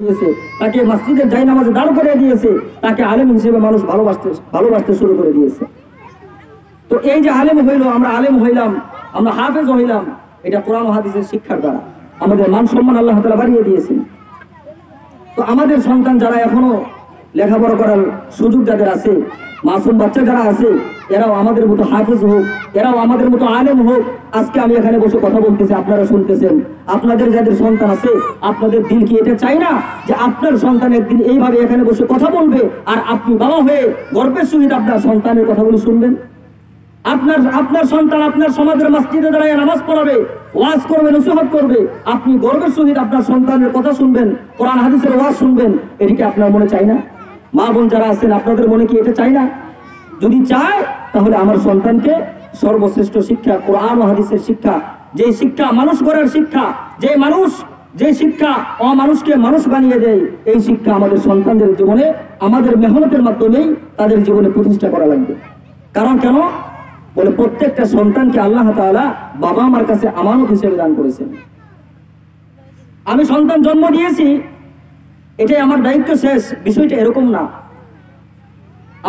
দিয়েছে, তাকে মসজিদের জায়নামাজে দাঁড় করে দিয়েছে, তাকে আলেম হিসেবে মানুষ ভালোবাসতে শুরু করে দিয়েছে। তো এই যে আলেম হইল, আমরা আলেম হইলাম, আমরা হাফেজ হইলাম, এটা কোরআন ও হাদিসের শিক্ষার দ্বারা আমাদের মান সম্মান আল্লাহ তাআলা বাড়িয়ে দিয়েছেন। তো আমাদের সন্তান যারা এখনো লেখাপড়া করার সুযোগ যাদের আছে, মাসুম বাচ্চা যারা আছে, এরাও আমাদের মতো হাফেজ হোক, এরাও আমাদের মতো আলেম হোক। আজকে আমি এখানে বসে কথা বলতেছি, আপনারা শুনতেছেন। আপনাদের যাদের সন্তান আছে, আপনাদের দিল কি এটা চাই না যে আপনার সন্তান একদিন এইভাবে এখানে বসে কথা বলবে, আর আপনি বাবা হয়ে গর্বের সহিত আপনার সন্তানের কথাগুলি শুনবেন? আপনার সন্তান আপনার সমাজের মসজিদে দাঁড়ায় নামাজ পড়াবে, ওয়াজ করবে, নসিহত করবে, আপনি গর্বের সহিত আপনার সন্তানের কথা শুনবেন, কোরআন হাদিসের ওয়াজ শুনবেন। এদিকে আপনার মনে চাই না? মা বোন যারা আছেন, আপনাদের মনে কি এটা চাই না? যদি চায় তাহলে আমার সন্তানকে সর্বশ্রেষ্ঠ শিক্ষা কোরআন ও হাদিসের শিক্ষা, যে শিক্ষা মানুষ গড়ার শিক্ষা, যে শিক্ষা অমানুষকে মানুষ বানিয়ে দেয়, এই শিক্ষা আমাদের সন্তানদের জীবনে আমাদের মেহনতের মাধ্যমেই তাদের জীবনে প্রতিষ্ঠা করা লাগবে। কারণ কেন বলে, প্রত্যেকটা সন্তানকে আল্লাহ তাআলা বাবা মার কাছে আমানত হিসেবে দান করেছেন। আমি সন্তান জন্ম দিয়েছি, এটাই আমার দায়িত্ব শেষ, বিষয়টা এরকম না।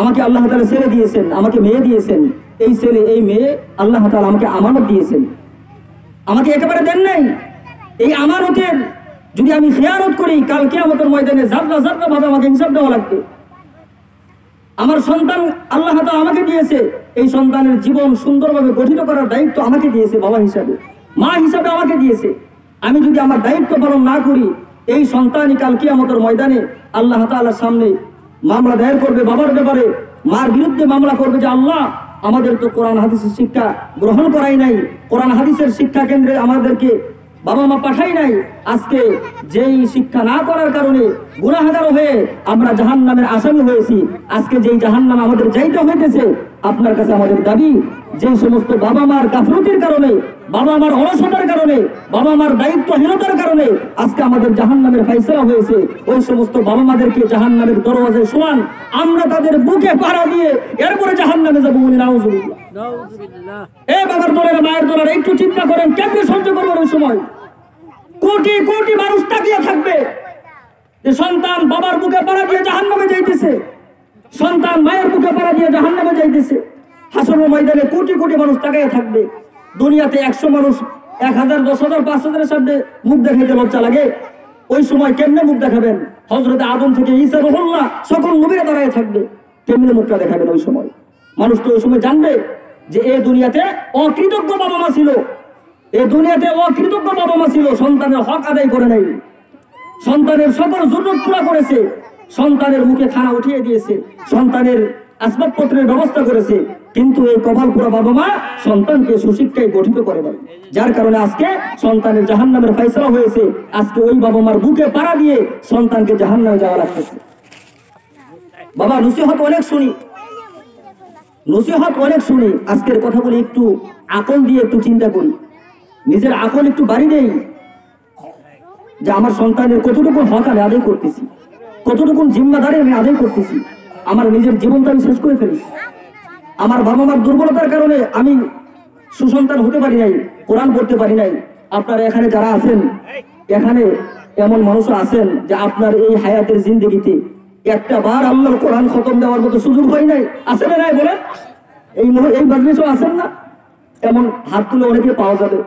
আমাকে আল্লাহ তাআলা ছেলে দিয়েছেন, আমাকে মেয়ে দিয়েছেন, এই ছেলে এই মেয়ে আল্লাহ তাআলা আমাকে আমানত দিয়েছেন, আমাকে একেবারে দেন নাই। এই আমানতের যদি আমি খেয়ানত করি, কাল কিয়ামতের ময়দানে জাবরা জাবরা ভাবে আমাকে হিসাব দেওয়া লাগবে। আমার সন্তান আল্লাহ তাআলা আমাকে দিয়েছে, এই সন্তানের জীবন সুন্দরভাবে গঠিত করার দায়িত্ব আমাকে দিয়েছে, বাবা হিসাবে, মা হিসাবে আমাকে দিয়েছে। আমি যদি আমার দায়িত্ব পালন না করি, এই সন্তানই কাল কিয়ামতের ময়দানে আল্লাহ তাআলার সামনে মামলা দায়ের করবে, বাবার ব্যাপারে মার বিরুদ্ধে মামলা করবে যে আল্লাহ, আমাদের তো কোরআন হাদিসের শিক্ষা গ্রহণ করাই নাই, কোরআন হাদিসের শিক্ষা কেন্দ্রে আমাদেরকে বাবা মা পাঠাই নাই। আজকে যেই শিক্ষা না করার কারণে গুনাহগার হয়ে আমরা জাহান্নামের আসামি হয়েছি, আজকে যেই জাহান্নাম আমাদের যাইতে হইতেছে, আপনার কাছে আমাদের দাবি, যে সমস্ত বাবা মার গাফলতির কারণে, বাবা মার অলসতার কারণে, বাবা মার দায়িত্বহীনতার কারণে আজকে আমাদের জাহান্নামের ফায়সালা হয়েছে, ওই সমস্ত বাবা মাদেরকে জাহান্নামের দরওয়াজায় সমান আমরা তাদের বুকে পাড়া দিয়ে এরপরে জাহান্নামে যাবো বলি নাউজুবিল্লাহ। এ বাবার দলের, মায়ের দলের, একটু চিন্তা করেন, কেমনে সহ্য করবেন ওই সময়? কোটি কোটি মানুষ তাকিয়ে থাকবে যে সন্তান বাবার বুকে পাড়া দিয়ে জাহান্নামে যাইতেছে, সন্তান মায়ের বুকে পাড়া দিয়ে জাহান্নামে যাইতেছে। হাসরের ময়দানে কোটি কোটি মানুষ তাকিয়ে থাকবে। দুনিয়াতে 100 মানুষ 1000, 10,000, 5,000-এর সামনে মুখ দেখাইতে লজ্জা লাগে, ওই সময় কেমনে মুখ দেখাবেন? হযরত আদম থেকে ঈসা রুহুল্লাহ সকল নবীরা দাঁড়ায় থাকবে, কেমনে মুখটা দেখাবেন ওই সময়? মানুষ তো ওই সময় জানবে যে এই দুনিয়াতে অকৃতজ্ঞ বাবা মা ছিল, এই দুনিয়াতে অকৃতজ্ঞ বাবা মা ছিল, সন্তানের হক আদায় করে নাই, সন্তানের সকল জরুরত পুরা করেছে, সন্তানের মুখে খানা উঠিয়ে দিয়েছে, সন্তানের আসবাবপত্রের ব্যবস্থা করেছে, কিন্তু এই কপালপুরা বাবা মা সন্তানকে সুশিক্ষায় গঠিত করে দেয়, যার কারণে আজকে সন্তানের জাহান্নামের ফায়সালা হয়েছে। আজকে ওই বাবা মার বুকে পাড়া দিয়ে সন্তানকে জাহান্নামে যাওয়া লাগতেছে। বাবা নসিহত অনেক শুনি, আজকের কথাগুলি একটু আকল দিয়ে একটু চিন্তা করি, নিজের আকল একটু বাড়ি দেই যে আমার সন্তানের কতটুকু হক আমি আদায় করতেছি, কতটুকু জিম্মাদারি আমি আদায় করতেছি। আমার নিজের জীবনটা আমি শেষ করে ফেলেছি, আমার বাবা মার দুর্বলতার কারণে আমি সুসন্তান হতে পারি নাই, কোরআন পড়তে পারি নাই। আপনারা এখানে যারা আছেন, এখানে এমন মানুষও আছেন যে আপনার এই হায়াতের জিন্দেগিতে একটা বার আল্লাহর কোরআন খতম দেওয়ার মতো সুযোগ হয় নাই, আছে না নাই বলেন? এই মাজলিসেও আছেন না? এমন হাত তুলে অনেকে পাওয়া যাবে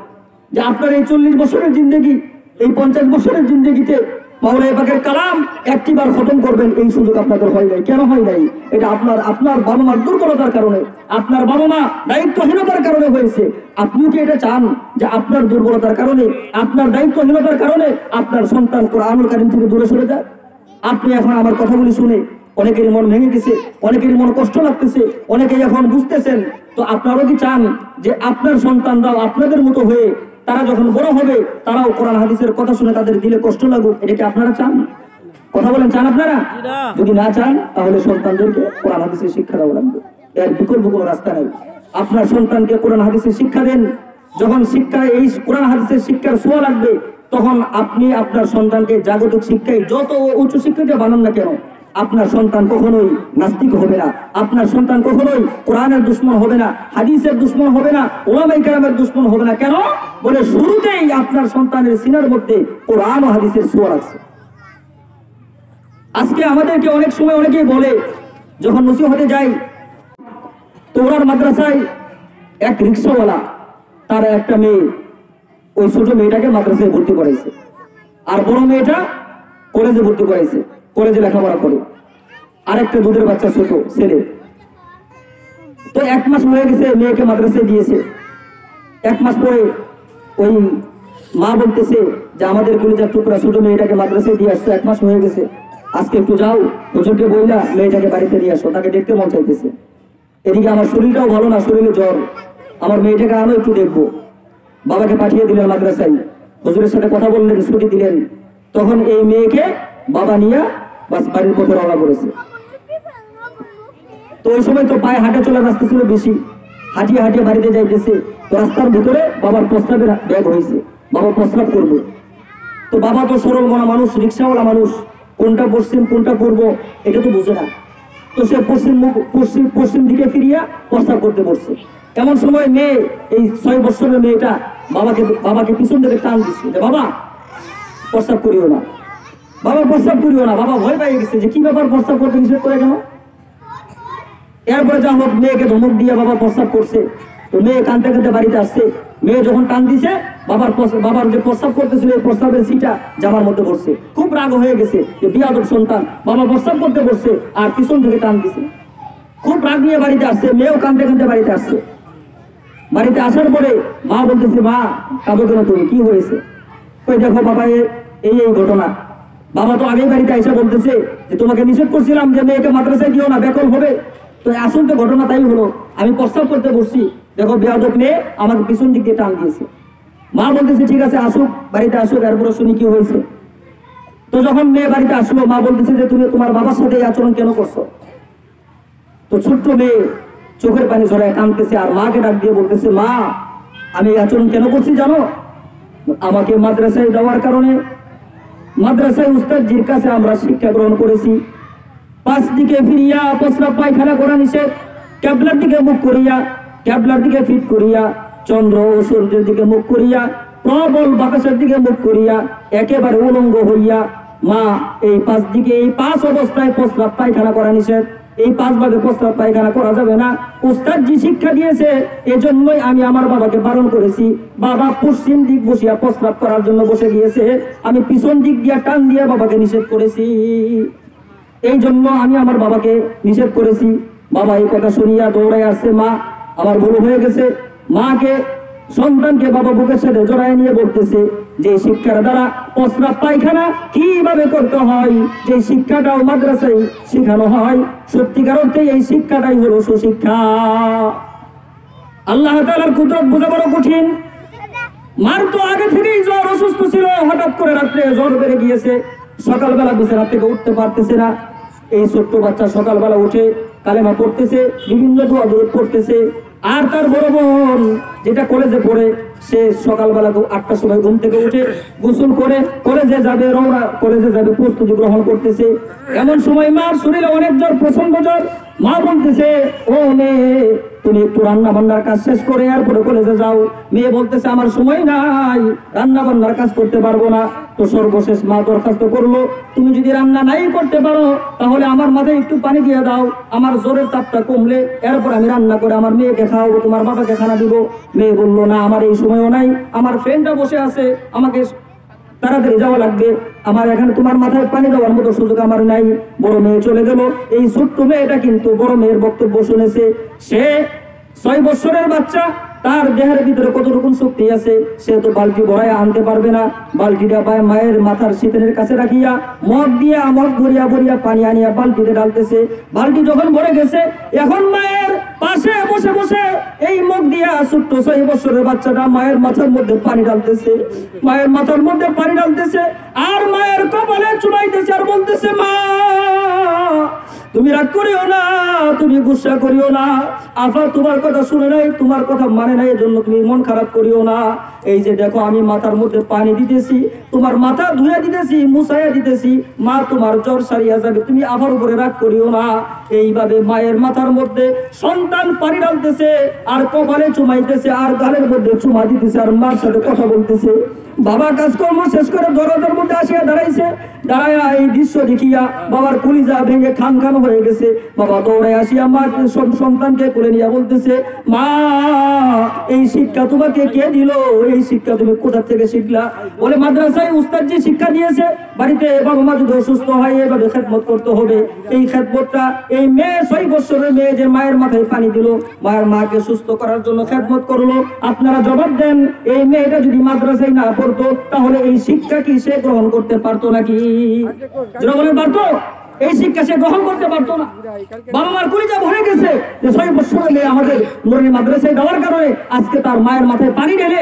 যে আপনার এই 40 বছরের জিন্দেগি, এই 50 বছরের জিন্দেগিতে মাওলানা পাকের কালাম একটি বার খতম করবেন, এই সুযোগ আপনাদের হয় নাই। কেন হয় নাই? এটা আপনার বাবা মার দুর্বলতার কারণে, আপনার বাবা মা দায়িত্বহীনতার কারণে হয়েছে। আপনি কি এটা চান যে আপনার দুর্বলতার কারণে, আপনার দায়িত্বহীনতার কারণে আপনার সন্তান কোরআনুল কারীম থেকে দূরে সরে যায়? আপনি এখন আমার কথাগুলি শুনে অনেকেরই মন ভেঙে গেছে, অনেকেরই মন কষ্ট লাগতেছে, অনেকেই এখন বুঝতেছেন। তো আপনারাও কি চান যে আপনার সন্তানরাও আপনাদের মতো হয়ে তারা যখন বড় হবে তারাও কোরআন হাদিসের কথা শুনে তাদের দিলে কষ্ট লাগুক? এটা কি আপনারা চান? কথা বলেন, চান আপনারা? যদি না চান তাহলে সন্তানদেরকে কোরআন হাদিসের শিক্ষা দেওয়া লাগবে, এর বিকল্প কোনো রাস্তা নাই। আপনার সন্তানকে কোরআন হাদিসের শিক্ষা দেন। যখন এই কোরআন হাদিসের শিক্ষার ছোঁয়া লাগবে, তখন আপনি আপনার সন্তানকে জাগতিক শিক্ষায় যত উচ্চ শিক্ষিতা বানান না কেন, আপনার সন্তান কখনোই নাস্তিক হবে না, আপনার সন্তান কখনোই কোরআনের দুশমন হবে না, হাদিসের দুশমন হবে না, উলামায়ে কেরামের দুশমন হবে না। কেন বলে, শুরুতেই আপনার সন্তানের সিনার মধ্যে কোরআন ও হাদিসের ছোঁয়া আছে। আজকে আমাদেরকে অনেক সময় অনেকেই বলে, যখন নসিহতে যাই, তো ওনার মাদ্রাসায় এক রিক্সাওয়ালা তার একটা মেয়ে, ওই ছোট মেয়েটাকে মাদ্রাসায় ভর্তি করাইছে, আর বড় মেয়েটা কলেজে ভর্তি করাইছে, কলেজে লেখাপড়া করে। আরেকটা দুধের বাচ্চা ছোট ছেলে। তো 1 মাস হয়ে গেছে মেয়েকে মাদ্রাসায় দিয়েছে। 1 মাস পরে ওই মা বলতেছে যে আমাদের কলিজার টুকরা ছোট মেয়েটাকে মাদ্রাসায় দিয়ে আসছো, 1 মাস হয়ে গেছে, আজকে একটু যাও হুজুরকে বইলা মেয়েটাকে বাড়িতে নিয়ে আসো, তাকে দেখতে মন চাইতেছে। এদিকে আমার শরীরটাও ভালো না, শরীরে জ্বর, আমার মেয়েটাকে আনো একটু দেখবো। বাবাকে পাঠিয়ে দিলেন মাদ্রাসায়, হুজুরের সাথে কথা বললেন, ছুটি দিলেন। তখন এই মেয়েকে বাবা নিয়ে বাস বাড়ির পথে রওনা করেছে। তো ওই সময় তো পায়ে হাঁটা চলার রাস্তা ছিল বেশি, হাঁটিয়ে হাঁটিয়ে বাড়িতে যাইতেছে। তো রাস্তার ভিতরে বাবার প্রস্রাবের ব্যাগ হয়েছে, বাবা প্রস্রাব করবে। তো বাবা তো সরল মনা মানুষ, রিক্সাওয়ালা মানুষ, কোনটা পশ্চিম কোনটা পূর্ব এটা তো বুঝে না। তো সে পশ্চিম দিকে ফিরিয়া প্রস্রাব করতে পড়ছে। এমন সময় মেয়ে, এই 6 বছরের মেয়েটা বাবাকে পিছন থেকে টান দিচ্ছে যে বাবা প্রস্রাব করিও না, বাবা প্রস্রাব করিও না। বাবা ভয় পেয়ে গেছে যে কি ব্যাপার, প্রস্রাব করতে নিষেধ করে কেন? এরপরে যা হোক মেয়েকে ধমক দিয়ে বাবা প্রস্রাব করছে। তো মেয়ে কাঁদতে কাঁদতে বাড়িতে আসছে। মেয়ে যখন টান দিছে, বাবার যে প্রস্রাব করতেছিল এই প্রস্রাবের সিটা জামার মধ্যে পড়ছে। খুব রাগ হয়ে গেছে যে বিয়াদব সন্তান, বাবা প্রস্রাব করতে পড়ছে আর পিছন থেকে টান দিছে। খুব রাগ নিয়ে বাড়িতে আসছে, মেয়েও কাঁদতে কাঁদতে বাড়িতে আসছে। বাড়িতে আসার পরে মা বলতেছে, মা কাঁদো কেন তুমি, কি হয়েছে? কই দেখো বাবা এই ঘটনা। বাবা তো আগেই বাড়িতে এসে বলতেছে যে তোমাকে নিষেধ করছিলাম যে মেয়েকে মাদ্রাসায় দিও না, বেকল হবে। তো আসল তো ঘটনা তাই হলো, আমি প্রস্তাব করতে বসছি, দেখো বেয়াদব মেয়ে আমাকে পিছন দিক দিয়ে টান দিয়েছে। মা বলতেছে ঠিক আছে আসুক, বাড়িতে আসুক, এরপরে শুনি কি হয়েছে। তো যখন মেয়ে বাড়িতে আসলো, মা বলতেছে যে তুমি তোমার বাবার সাথে এই আচরণ কেন করছো? তো ছোট্ট মেয়ে চোখের পানি ঝরায় কাঁদতেছে, আর মাকে ডাক দিয়ে বলতেছে, মা আমি এই আচরণ কেন করছি জানো? আমাকে মাদ্রাসায় দেওয়ার কারণে, মাদ্রাসায় উস্তাদজির কাছে আমরা শিক্ষা গ্রহণ করেছি, 5 দিকে ফিরিয়া প্রস্রাব পায়খানা করা নিষেধ, ক্যাবলার দিকে মুখ করিয়া, ক্যাবলার দিকে ফিট করিয়া, চন্দ্র ও সূর্যের দিকে মুখ করিয়া, প্রবল বাতাসের দিকে মুখ করিয়া, একেবারে উলঙ্গ হইয়া। মা এই 5 দিকে, এই 5 অবস্থায় প্রস্রাব পায়খানা করা নিষেধ, এই 5 ভাগে প্রস্রাব পায়খানা করা যাবে না। উস্তাদজি শিক্ষা দিয়েছে, এজন্যই আমি আমার বাবাকে বারণ করেছি। বাবা পশ্চিম দিক বসিয়া প্রস্রাব করার জন্য বসে গিয়েছে, আমি পিছন দিক দিয়া টান দিয়ে বাবাকে নিষেধ করেছি, এই জন্য আমি আমার বাবাকে নিষেধ করেছি। বাবা এই কথা শুনিয়া দৌড়ায় আসছে, মা আমার ভুল হয়ে গেছে। মাকে, সন্তানকে বাবা বুকের সাথে জড়ায় নিয়ে বলতেছে যে শিক্ষার দ্বারা প্রস্রাব পায়খানা কিভাবে করতে হয়, যে শিক্ষাটাও মাদ্রাসায় শেখানো হয়, সত্যিকার অর্থে এই শিক্ষাটাই হলো সুশিক্ষা। আল্লাহ তাআলার কুদরত বোঝা বড় কঠিন। মার তো আগে থেকেই জ্বর, অসুস্থ ছিল, হঠাৎ করে রাত্রে জ্বর বেড়ে গিয়েছে, সকালবেলা বিছানা থেকে উঠতে পারতেছে না। এই ছোট্ট বাচ্চা সকালবেলা উঠে কালেমা পড়তেছে, বিভিন্ন দোয়া দরুদ পড়তেছে। আর তার বড় বোন যেটা কলেজে পড়ে, সে সকালবেলা 8টার সময় ঘুম থেকে উঠে গোসল করে কলেজে যাবে, রওনা কলেজে যাবে, প্রস্তুতি গ্রহণ করতেছে। এমন সময় মার শরীরে অনেক জ্বর, প্রচন্ড জ্বর। মা বলতেছে, ও মেয়ে তুমি একটু রান্না বান্নার কাজ শেষ করে এরপরে কলেজে যাও। মেয়ে বলতেছে আমার সময় নাই, রান্না বান্নার কাজ করতে পারবো না। তো সর্বশেষ মা দরখাস্ত করলো, তুমি যদি রান্না নাই করতে পারো তাহলে আমার মাথায় একটু পানি দিয়ে দাও, আমার জ্বরের তাপটা কমলে এরপর আমি রান্না করে আমার মেয়েকে খাওয়াবো, তোমার বাবাকে খানা দিব। মেয়ে বললো না, আমার এই সময়ও নাই, আমার ফ্রেন্ডটা বসে আছে, আমাকে তাড়াতাড়ি যাওয়া লাগবে, আমার এখানে তোমার মাথায় পানি দেওয়ার মতো সুযোগ আমার নাই। বড় মেয়ে চলে গেল। এই ছোট্ট মেয়েটা কিন্তু বড় মেয়ের বক্তব্য শুনেছে। সে 6 বছরের বাচ্চা, তার দেহের ভিতরে কত রকম শক্তি আছে, সে তো বালতি ভরায় আনতে পারবে না। বালতিটা মায়ের মাথার শীতের কাছে রাখিয়া মগ ভরিয়া ভরিয়া পানি আনিয়া বালতিতে ডালতেছে। বালতি যখন ভরে গেছে, এখন মায়ের পাশে বসে বসে এই মগ দিয়া ছোট্ট 6 বছরের বাচ্চাটা মায়ের মাথার মধ্যে পানি ডালতেছে, মায়ের মাথার মধ্যে পানি ডালতেছে, আর মায়ের কপালে চুবাইতেছে, আর বলতেছে, মা তুমি রাগ করিও না, তুমি গুসা করিও না, আফা তোমার কথা শুনে নাই, তোমার কথা মানে নাই, এজন্য তুমি মন খারাপ করিও না। এই যে দেখো আমি মাথার মধ্যে পানি দিতেছি, তোমার মাথা ধুয়ে দিতেছি, মুছাইয়া দিতেছি, মা তোমার জ্বর সারিয়া যাবে, তুমি আমার উপরে রাগ করিও না। এইভাবে মায়ের মাথার মধ্যে সন্তান পানি ঢালতেছে, আর কপালে চুমাইতেছে, আর গালের মধ্যে চুমা দিতেছে, আর মার সাথে কথা বলতেছে। বাবা কাজকর্ম শেষ করে দরজার মধ্যে আসিয়া দাঁড়াইছে, দাঁড়াইয়া এই দৃশ্য দেখিয়া বাবার কলিজা ভেঙে খান খান হয়ে গেছে। বাবা দৌড়ায় আসিয়া মাকে সন্তানকে কোলে নিয়ে বলতেছে, মা এই শিক্ষা তোমাকে কে দিল? এই শিক্ষা তুমি কোথা থেকে শিখলা? বলে মাদ্রাসায় উস্তাদ জি শিক্ষা দিয়েছে, বাড়িতে বাবা মা যদি অসুস্থ হয় এভাবে খেদমত করতে হবে। এই খেদমতটা এই মেয়ে 6 বছরের মেয়ে যে মায়ের মাথায় পানি দিল, মায়ের মাকে সুস্থ করার জন্য খেদমত করলো। আপনারা জবাব দেন, এই মেয়েটা যদি মাদ্রাসায় না পড়তো তাহলে এই শিক্ষা কি সে গ্রহণ করতে পারতো নাকি? যারা বলেন পারতো? এই শিক্ষা সে গ্রহণ করতে পারতো না। বাবা মার কলিজা ভরে গেছে যে 6 বছরের মেয়ে আমাদের নুরানি মাদ্রাসায় দেওয়ার কারণে আজকে তার মায়ের মাথায় পানি ঢেলে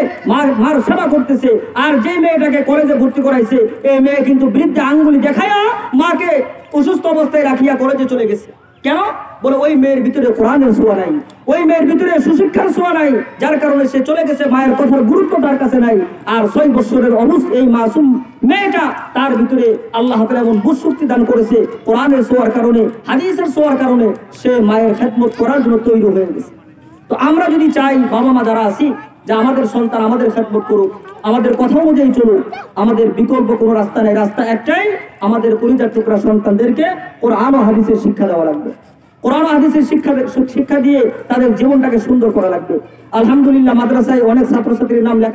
মার সেবা করতেছে। আর যে মেয়েটাকে কলেজে ভর্তি করাইছে, এই মেয়ে কিন্তু বৃদ্ধা আঙ্গুলি দেখায়া মাকে অসুস্থ অবস্থায় রাখিয়া কলেজে চলে গেছে। কেন? বলে ওই মেয়ের ভিতরে কোরআনের ছোঁয়া নাই, ওই মেয়ের ভিতরে সুশিক্ষার ছোঁয়া নাই, যার কারণে সে চলে গেছে। মায়ের কথার গুরুত্ব তার কাছে নাই। আর 6 বছরের এই মাসুম মেয়েটা, তার ভিতরে আল্লাহ তাআলা এমন বুঝশক্তি দান করেছে, কোরআনের ছোঁয়ার কারণে, হাদিসের ছোঁয়ার কারণে সে মায়ের খেদমত করার জন্য তৈরি হয়ে গেছে। তো আমরা যদি চাই বাবা মা যারা আছি যে আমাদের সন্তান আমাদের খেদমত করুক, আমাদের কথা অনুযায়ী চলুক, আমাদের বিকল্প কোনো রাস্তা নেই। রাস্তা একটাই, আমাদের কলিজার টুকরা সন্তানদেরকে কোরআন ও হাদিসের শিক্ষা দেওয়া লাগবে। কোরআন ও হাদিসের শিক্ষা দিয়ে তাদের জীবনটাকে সুন্দর করা লাগবে। আলহামদুলিল্লাহ মাদ্রাসায় অনেক ছাত্রছাত্রীর নাম লেখা